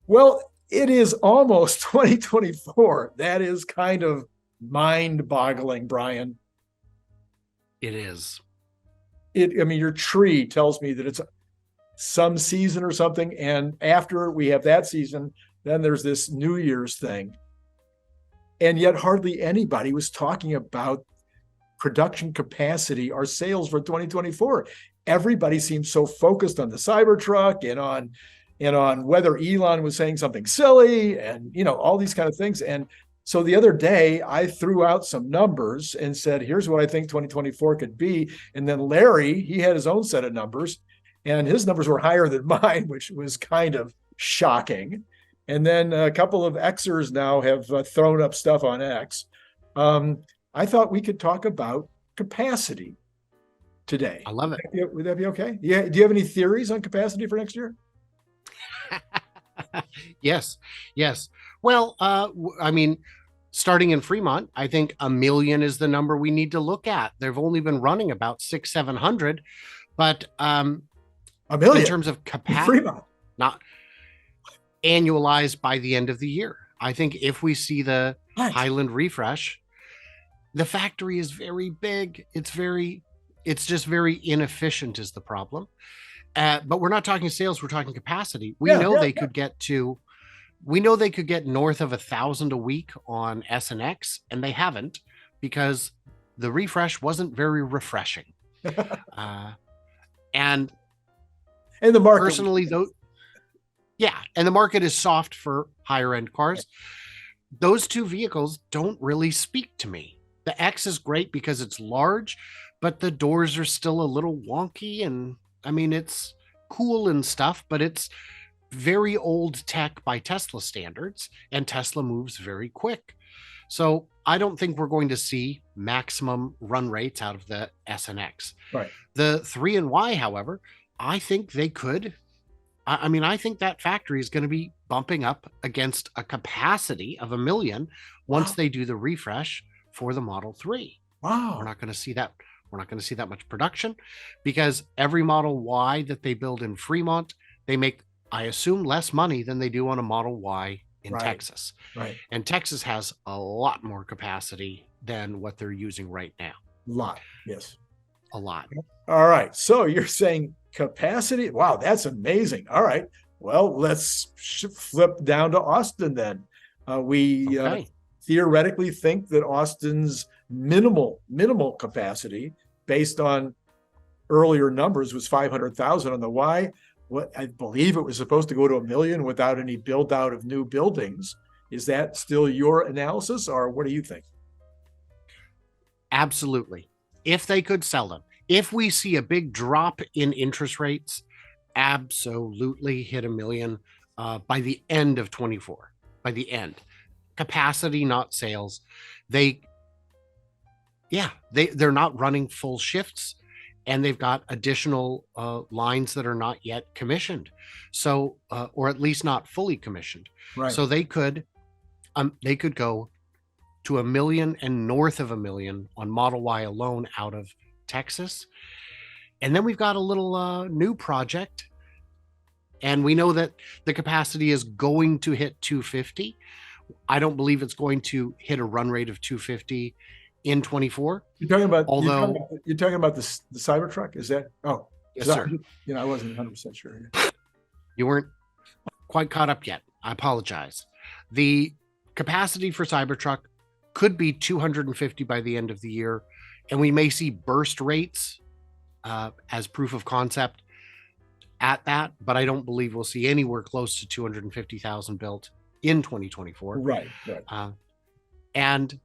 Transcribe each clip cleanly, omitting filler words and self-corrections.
Well, it is almost 2024. That is kind of mind-boggling, Brian. It is. I mean, your tree tells me that it's some season or something, and after we have that season, then there's this New Year's thing. And yet hardly anybody was talking about production capacity or sales for 2024. Everybody seems so focused on the Cybertruck and on whether Elon was saying something silly and all these kind of things. And so the other day I threw out some numbers and said, here's what I think 2024 could be. And then Larry, he had his own set of numbers, and his numbers were higher than mine, which was kind of shocking. And then a couple of Xers now have thrown up stuff on X. I thought we could talk about capacity today. I love it. Would that be okay? Yeah. Do you have any theories on capacity for next year? Yes. Well, I mean, starting in Fremont, I think 1 million is the number we need to look at. They've only been running about 600-700, but 1 million in terms of capacity, not annualized by the end of the year. I think if we see the Highland refresh, the factory is very big. It's just very inefficient is the problem. But we're not talking sales, we're talking capacity. We know they could get north of 1,000 a week on S and X, and they haven't, because the refresh wasn't very refreshing. And the market, personally, though, and the market is soft for higher end cars. Those two vehicles don't really speak to me. The X is great because it's large, but the doors are still a little wonky, and I mean, it's cool and stuff, but it's very old tech by Tesla standards, and Tesla moves very quick. So I don't think we're going to see maximum run rates out of the S and X. Right. The 3 and Y, however, I think they could. I mean, I think that factory is going to be bumping up against a capacity of 1 million once they do the refresh for the Model 3. Wow. We're not going to see that. We're not going to see that much production, because every Model Y that they build in Fremont, they make, I assume, less money than they do on a Model Y in Texas. Right. And Texas has a lot more capacity than what they're using right now. A lot. Yes. A lot. All right. So you're saying capacity. Wow, that's amazing. All right. Well, let's flip down to Austin then. We theoretically think that Austin's minimal capacity, based on earlier numbers, was 500,000 on the Y. What I believe it was supposed to go to 1 million without any build out of new buildings. Is that still your analysis, or what do you think? Absolutely. If they could sell them, if we see a big drop in interest rates, absolutely hit 1 million by the end of 24. By the end, capacity, not sales. They're not running full shifts, and they've got additional lines that are not yet commissioned, so or at least not fully commissioned. Right. So they could go to 1 million and north of 1 million on Model Y alone out of Texas. And then we've got a little new project, and we know that the capacity is going to hit 250. I don't believe it's going to hit a run rate of 250 in 24. You're talking about the Cybertruck? Is that? Oh, yes, sir. I wasn't 100% sure. You weren't quite caught up yet. I apologize. The capacity for Cybertruck could be 250 by the end of the year, and we may see burst rates as proof of concept at that, but I don't believe we'll see anywhere close to 250,000 built in 2024. Right. And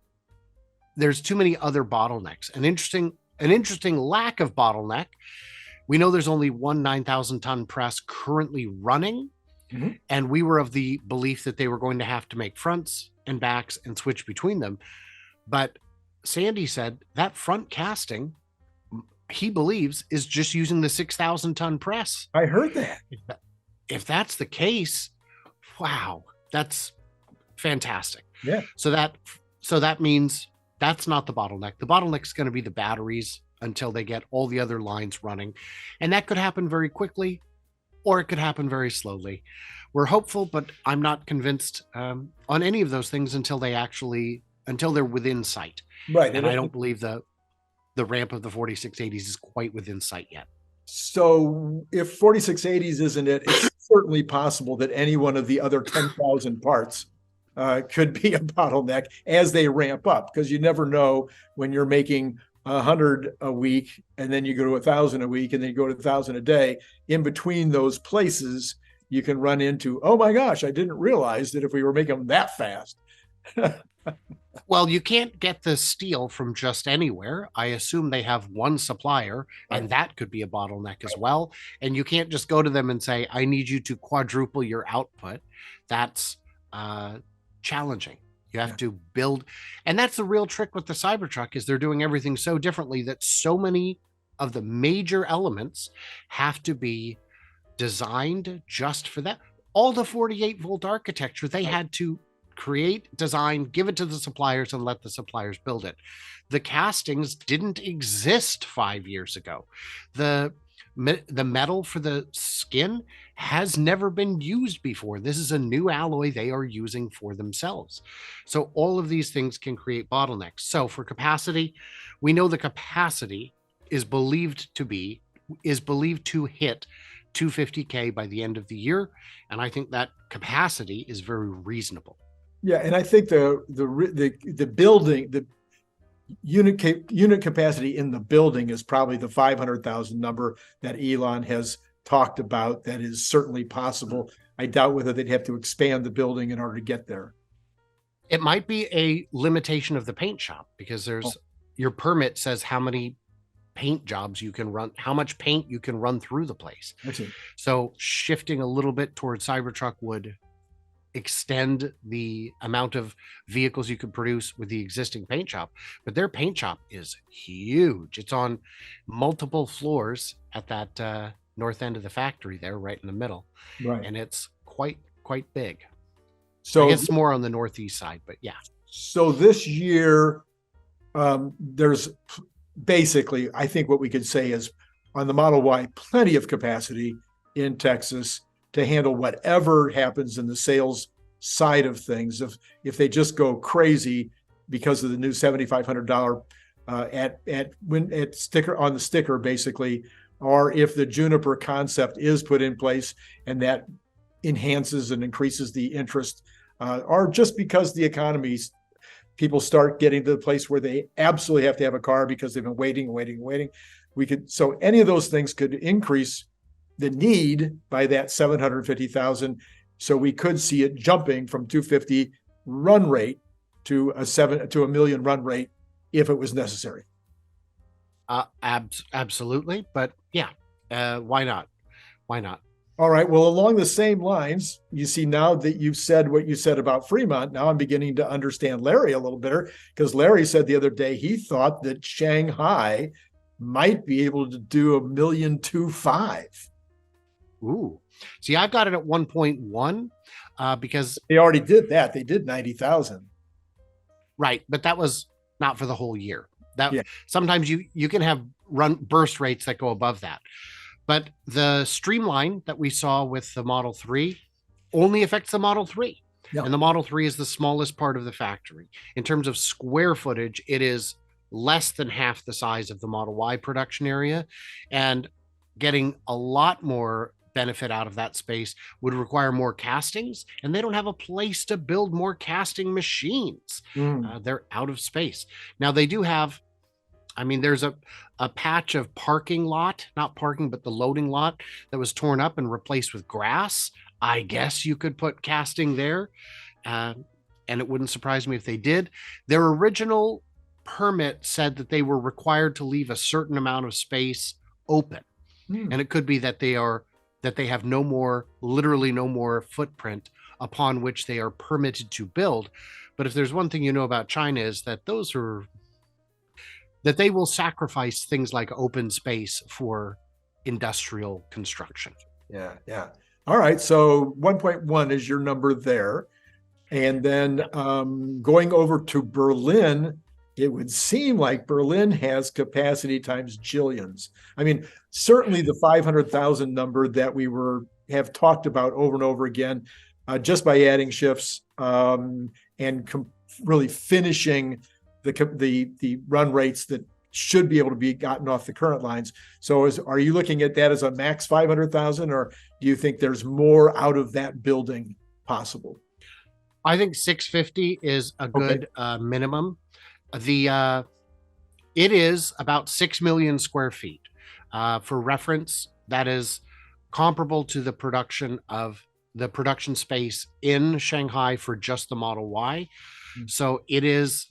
there's too many other bottlenecks. An interesting lack of bottleneck. We know there's only one 9,000 ton press currently running, and we were of the belief that they were going to have to make fronts and backs and switch between them. But Sandy said that front casting, he believes, is just using the 6,000 ton press. I heard that. If that's the case, wow, that's fantastic. Yeah. So that means that's not the bottleneck. The bottleneck is going to be the batteries until they get all the other lines running. And that could happen very quickly, or it could happen very slowly. we're hopeful, but I'm not convinced on any of those things until they're within sight. Right. And I don't believe the ramp of the 4680s is quite within sight yet. So if 4680s isn't it, it's certainly possible that any one of the other 10,000 parts could be a bottleneck as they ramp up, because you never know when you're making 100 a week and then you go to 1,000 a week and then you go to 1,000 a day. In between those places, you can run into, oh my gosh, I didn't realize that if we were making them that fast. Well, you can't get the steel from just anywhere. I assume they have one supplier, and that could be a bottleneck as well. And you can't just go to them and say, I need you to quadruple your output. That's challenging. You have to build. And that's the real trick with the Cybertruck, is they're doing everything so differently that so many of the major elements have to be designed just for that. All the 48-volt architecture, they had to create, design, give it to the suppliers, and let the suppliers build it. The castings didn't exist 5 years ago. The metal for the skin has never been used before. This is a new alloy they are using for themselves. So all of these things can create bottlenecks. So for capacity, we know the capacity is believed to hit 250K by the end of the year. And I think that capacity is very reasonable. Yeah, and I think the building, the unit capacity in the building is probably the 500,000 number that Elon has talked about. That is certainly possible. I doubt whether they'd have to expand the building in order to get there. It might be a limitation of the paint shop, because your permit says how many paint jobs you can run, how much paint you can run through the place. So shifting a little bit towards Cybertruck would extend the amount of vehicles you could produce with the existing paint shop. But their paint shop is huge. It's on multiple floors at that north end of the factory there, right in the middle. Right. And it's quite big. So I guess more on the northeast side, but yeah. So this year, there's basically, I think what we could say is, on the Model Y, plenty of capacity in Texas to handle whatever happens in the sales side of things. If they just go crazy because of the new $7,500 at sticker on the sticker, basically, or if the Juniper concept is put in place and that enhances and increases the interest, or just because the economy's, people start getting to the place where they absolutely have to have a car because they've been waiting. So any of those things could increase the need by that 750,000. So we could see it jumping from 250 run rate to a million run rate if it was necessary. Absolutely. But yeah, why not? All right. Well, along the same lines, you see, now that you've said what you said about Fremont, now I'm beginning to understand Larry a little better, because Larry said the other day he thought that Shanghai might be able to do 1,250,000. Ooh. See, I've got it at 1.1 because they already did that. They did 90,000. Right. But that was not for the whole year. Sometimes you can have burst rates that go above that. But the streamline that we saw with the Model 3 only affects the Model 3. Yeah. And the Model 3 is the smallest part of the factory. In terms of square footage, it is less than half the size of the Model Y production area. And getting a lot more benefit out of that space would require more castings. And they don't have a place to build more casting machines. They're out of space. Now, they do have, there's a patch of parking lot, not parking, but the loading lot that was torn up and replaced with grass. I guess you could put casting there. And it wouldn't surprise me if they did. Their original permit said that they were required to leave a certain amount of space open. And it could be that they have literally no more footprint upon which they are permitted to build. But if there's one thing you know about China, is that that they will sacrifice things like open space for industrial construction. Yeah. All right. So 1.1 is your number there. And then going over to Berlin, it would seem like Berlin has capacity times jillions. Certainly the 500,000 number that we have talked about over and over again, just by adding shifts and really finishing the run rates that should be able to be gotten off the current lines. So are you looking at that as a max 500,000, or do you think there's more out of that building possible? I think 650 is a good minimum. It is about 6 million square feet. For reference, that is comparable to the production space in Shanghai for just the Model Y. So it is,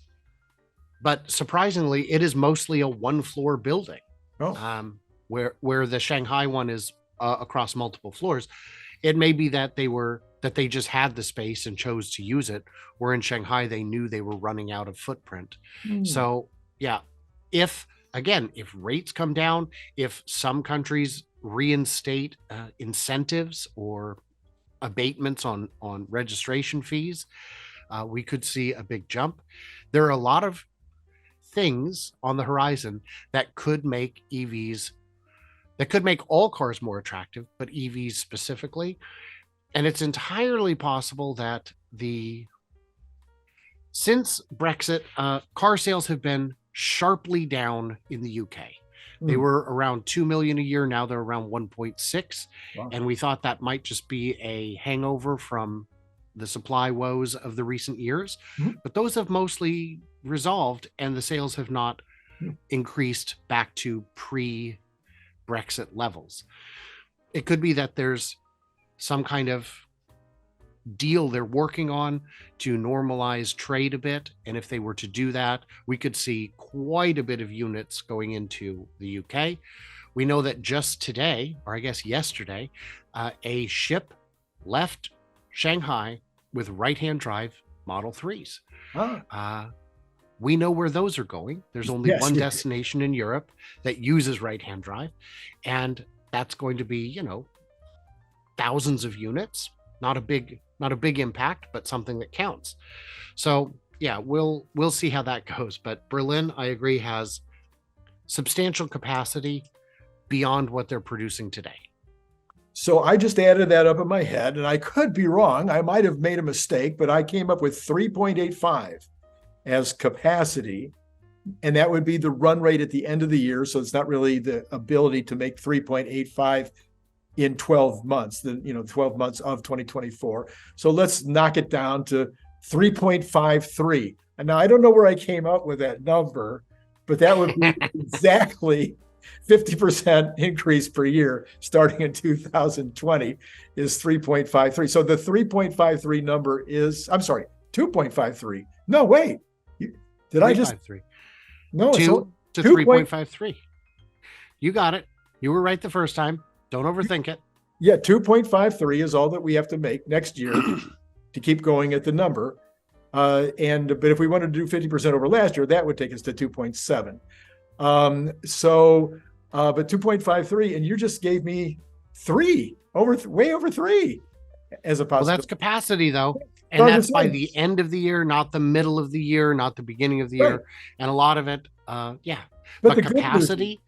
but surprisingly, it is mostly a one-floor building. Where the Shanghai one is across multiple floors. It may be that they just had the space and chose to use it, where in Shanghai they knew they were running out of footprint. So yeah, if rates come down, if some countries reinstate incentives or abatements on registration fees, we could see a big jump. There are a lot of things on the horizon that could make all cars more attractive, but EVs specifically. And it's entirely possible that since Brexit, car sales have been sharply down in the UK. They were around 2 million a year. Now they're around 1.6. Wow. And we thought that might just be a hangover from the supply woes of the recent years. But those have mostly resolved, and the sales have not increased back to pre-Brexit levels. It could be that there's some kind of deal they're working on to normalize trade a bit. And if they were to do that, we could see quite a bit of units going into the UK. We know that just today, or I guess yesterday, a ship left Shanghai with right-hand drive Model 3s. We know where those are going. There's only one destination in Europe that uses right-hand drive. And that's going to be, thousands of units. Not a big impact, but something that counts. So yeah, we'll see how that goes. But Berlin, I agree, has substantial capacity beyond what they're producing today. So I just added that up in my head, and I could be wrong. I might have made a mistake, but I came up with 3.85 as capacity, and that would be the run rate at the end of the year. So it's not really the ability to make 3.85 in 12 months, 12 months of 2024. So let's knock it down to 3.53. And now I don't know where I came up with that number, but that would be exactly 50% increase per year starting in 2020 is 3.53. So the 3.53 number is, I'm sorry, 2.53. No, wait. Did I just? No, 2 to 3.53. You got it. You were right the first time. Don't overthink it. Yeah, 2.53 is all that we have to make next year to keep going at the number. But if we wanted to do 50% over last year, that would take us to 2.7. But 2.53, and you just gave me way over 3 as a possibility. Well, that's capacity though. And that's by the end of the year, not the middle of the year, not the beginning of the year. And a lot of it, But the capacity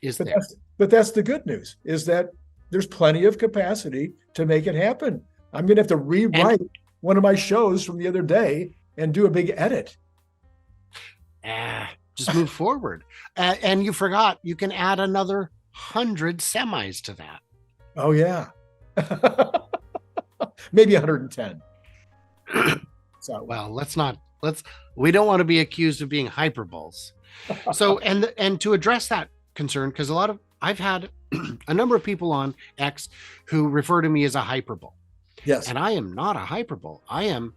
is there. But that's the good news, is that there's plenty of capacity to make it happen. I'm going to have to rewrite one of my shows from the other day and do a big edit. Just move forward. And you forgot, you can add another 100 semis to that. Oh, yeah. Maybe 110. So, well, we don't want to be accused of being hyperboles. So, and to address that concern, because I've had a number of people on X who refer to me as a hyperbole. Yes. And I am not a hyperbole. I am.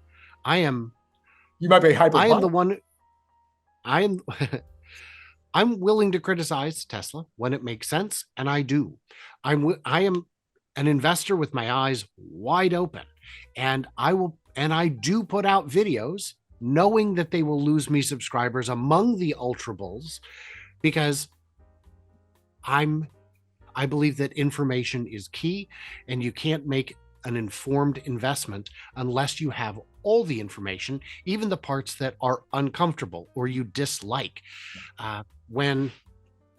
You might be hyperbole. I am the one. I'm willing to criticize Tesla when it makes sense, and I do. I am an investor with my eyes wide open, and I do put out videos knowing that they will lose me subscribers among the ultra bulls, because I believe that information is key, and you can't make an informed investment unless you have all the information, even the parts that are uncomfortable or you dislike. When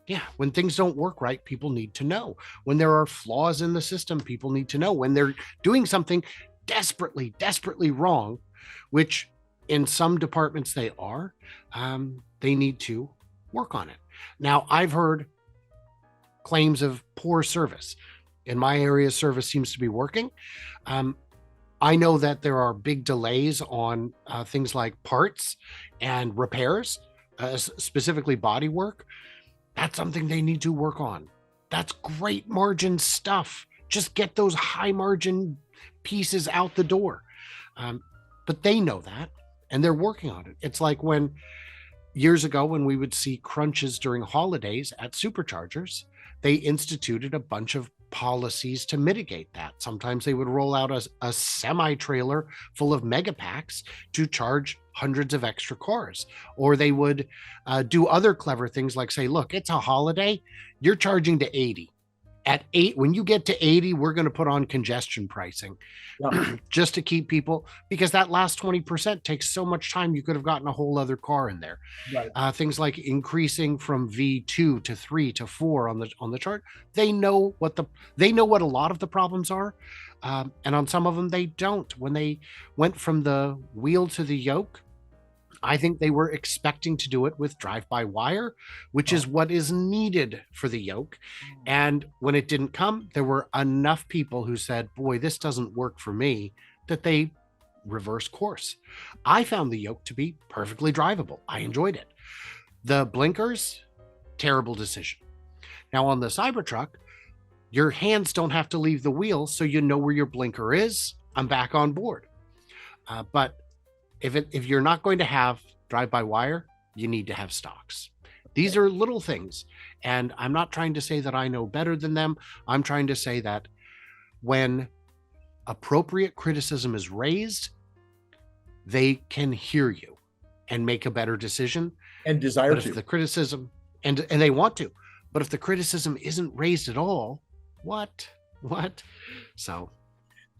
Yeah, when things don't work right, people need to know. When there are flaws in the system, people need to know. When they're doing something desperately, desperately wrong, which in some departments they are, they need to work on it. Now, I've heard claims of poor service. In my area, service seems to be working. I know that there are big delays on things like parts and repairs, specifically body work. That's something they need to work on. That's great margin stuff. Just get those high margin pieces out the door. But they know that, and they're working on it. It's like when years ago, when we would see crunches during holidays at superchargers, they instituted a bunch of policies to mitigate that. Sometimes they would roll out a semi-trailer full of mega packs to charge hundreds of extra cars, or they would do other clever things like say, look, it's a holiday, you're charging to 80. At 8, when you get to 80, we're going to put on congestion pricing just to keep people, because that last 20% takes so much time. You could have gotten a whole other car in there. Right. Things like increasing from V2 to 3 to 4 on the chart. They know what a lot of the problems are, and on some of them they don't. When they went from the wheel to the yoke, I think they were expecting to do it with drive-by-wire, which is what is needed for the yoke. And when it didn't come, there were enough people who said, boy, this doesn't work for me, that they reverse course. I found the yoke to be perfectly drivable. I enjoyed it. The blinkers, terrible decision. Now on the Cybertruck, your hands don't have to leave the wheel, so you know where your blinker is. I'm back on board. But if you're not going to have drive-by-wire, you need to have stocks. These are little things. And I'm not trying to say that I know better than them. I'm trying to say that when appropriate criticism is raised, they can hear you and make a better decision. And desire to. If the criticism, and they want to, but if the criticism isn't raised at all, what? So...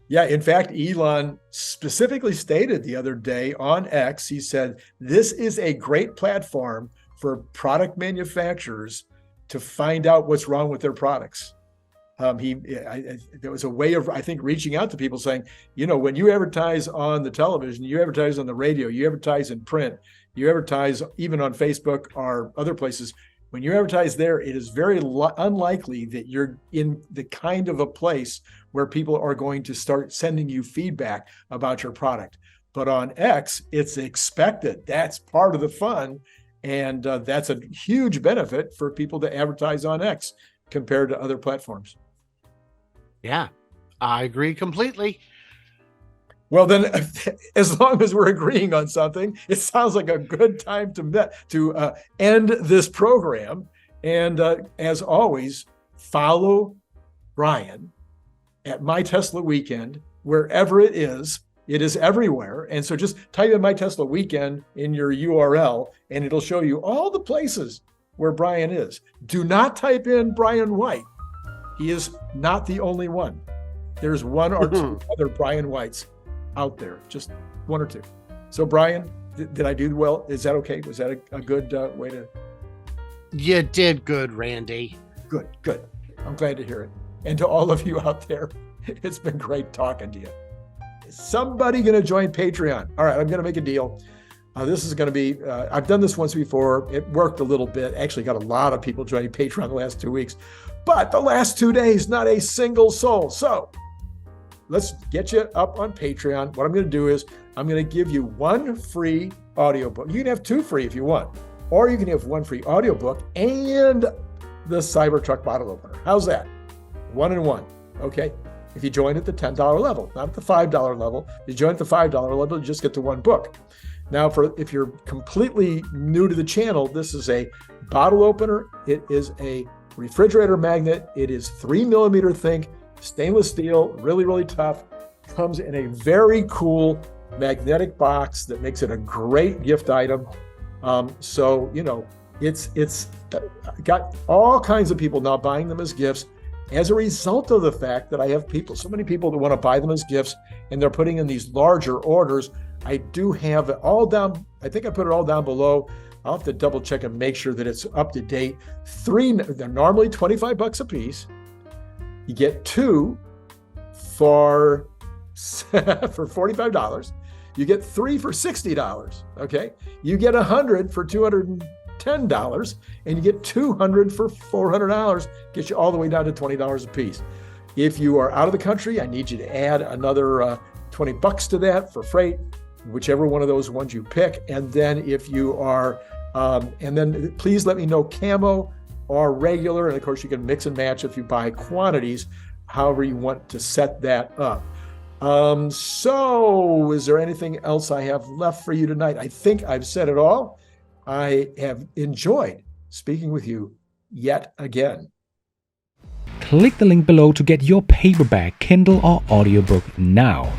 Yeah, in fact, Elon specifically stated the other day on X, he said, this is a great platform for product manufacturers to find out what's wrong with their products. There was a way of, I think, reaching out to people saying, when you advertise on the television, you advertise on the radio, you advertise in print, you advertise even on Facebook or other places. When you advertise there, it is very unlikely that you're in the kind of a place where people are going to start sending you feedback about your product. But on X, it's expected. That's part of the fun. And that's a huge benefit for people to advertise on X compared to other platforms. Yeah, I agree completely. Well, then, as long as we're agreeing on something, it sounds like a good time to end this program. And as always, follow Brian at MyTeslaWeekend, wherever it is. It is everywhere. And so just type in MyTeslaWeekend in your URL, and it'll show you all the places where Brian is. Do not type in Brian White. He is not the only one. There's one or two other Brian Whites out there, just one or two. So Brian, did I do well? Is that okay? Was that a good way to? You did good, Randy. Good. I'm glad to hear it. And to all of you out there, it's been great talking to you. Is somebody going to join Patreon? All right, I'm going to make a deal. This is going to be, I've done this once before. It worked a little bit. Actually got a lot of people joining Patreon the last 2 weeks. But the last 2 days, not a single soul. So let's get you up on Patreon. What I'm going to do is I'm going to give you one free audiobook. You can have 2 free if you want, or you can have 1 free audiobook and the Cybertruck bottle opener. How's that? 1 and 1. Okay. If you join at the $10 level, not at the $5 level, you join at the $5 level, you just get the 1 book. Now, if you're completely new to the channel, this is a bottle opener. It is a refrigerator magnet. It is 3 millimeter thick, stainless steel, really, really tough. Comes in a very cool magnetic box that makes it a great gift item. So, it's got all kinds of people now buying them as gifts as a result of the fact that I have so many people that want to buy them as gifts, and they're putting in these larger orders. I do have it all down. I think I put it all down below. I'll have to double check and make sure that it's up to date. They're normally $25 a piece. You get 2 for $45. You get 3 for $60. Okay. You get 100 for $210, and you get 200 for $400. Gets you all the way down to $20 a piece. If you are out of the country, I need you to add another $20 to that for freight, whichever one of those ones you pick. And then if you are, and then please let me know camo or regular. And of course you can mix and match if you buy quantities, however you want to set that up. So is there anything else I have left for you tonight? I think I've said it all. I have enjoyed speaking with you yet again. Click the link below to get your paperback, Kindle, or audiobook now.